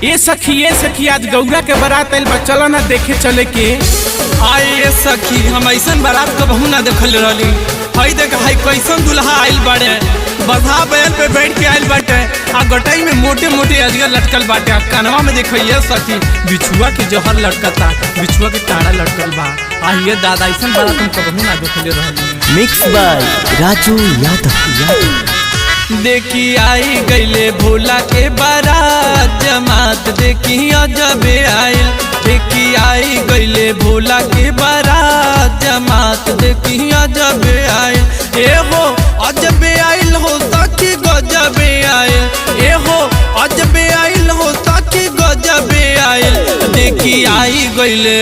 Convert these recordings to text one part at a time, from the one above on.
ए सखी आज गौरा के बारात आइल बा, चलो ना देखे चले के। आए ए सखी हम ऐसन बारात कबहू ना देखल रहली। हई देख हई कैसन दुल्हा आइल बाड़े, बधा बैल पे बैठ के आइल बाटे आ गटाई में मोटे मोटे अजगर लटकल बाटे आ कनवा में देखो ये सखी बिछुआ के जहर लटकता, बिछुआ के टाड़ा लटकल बा। आइए दादा ऐसन बारात हम कबहू ना देखले रहली। Mix by Raju Yadav. देखी आई गईले भोला के बारात जमात, देखी अजबे आइल। देखी आई गईले भोला के बारात जमात, देखी अजबे आइल। ए हो अजबे आइल हो सखी गजबे आइल। ए हो अजबे आइल हो सखी गजबे आइल। देखी आई गईले,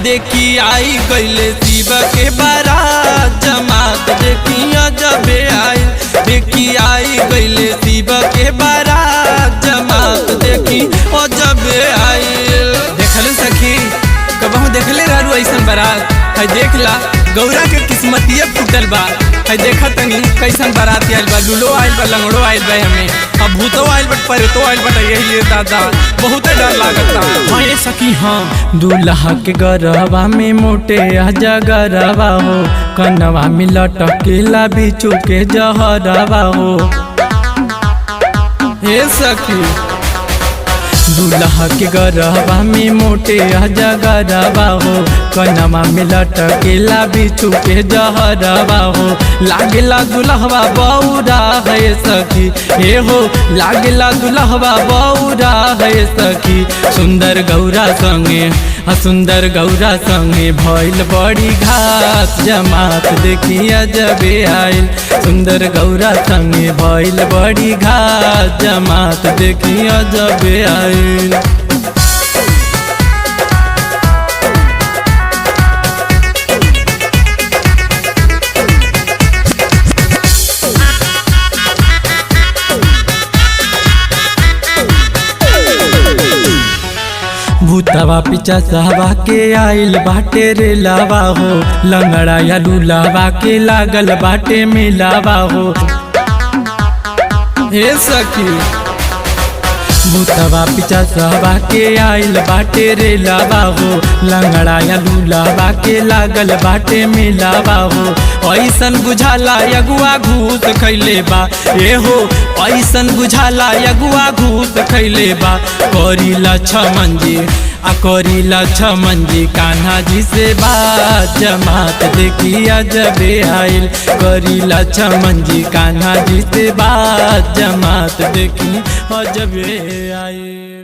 देखी आई गईले शिव के बारात जमात, देखी अजबे आइल। देखी आई गईले शिव के बारात जमात, देखी अजबे आइल। देखल सखी कबहू देखले रहू ऐसन बारात। है देख ला गौरा के किस्मतिये फूटल बा। है देखा तनी कैसन बारात आइल बा, लूलो आइल बा, लंगड़ो आइल बा, हमें अब भूतो आइल बट परेतो आइल बट यही दादा बहुत डर लागता। हाँ ए सखी हाँ, दूल्हा के गरबा में मोटे अजगरबा हो, कनवा में लटकेला बिच्छू के जहरबा हो। हे सखी दूल्हा के गरबा में मोटे अजगरबा हो, कनवा में लटकेला बिच्छू के जहरबा हो। लागेला दुल्हवा बौरा है सखी, हे हो लागेला दुल्हवा बौरा है सखी। सुंदर गौरा संगे सुंदर गौरा संगे भइल बड़ी घात जमात, देखी अजबे आइल। सुंदर गौरा संगे भइल बड़ी घात जमात, देखी अजबे आइल। भूतवा पिचा सहवा के आइल बाटे रे लावा हो, लंगड़ा या लूलावा के लागल बाटे मिलावा हो। हे सखी भूतवा पिचा सहवा के आइल बाटे रे लावा हो, लंगड़ा या लूलावा के लागल बाटे मिलावा हो। ऐसन बुझाला यगुआ घूस खैले बा। ए हो ऐसन बुझाला यगुआ घूस खैले बा। करीला छमन जी करीला छमन जी कान्हा जी से बात जमात, देखी अजबे आइल। करीला छमन जी कान्हा जी से बात जमात, देखी अजबे आइल।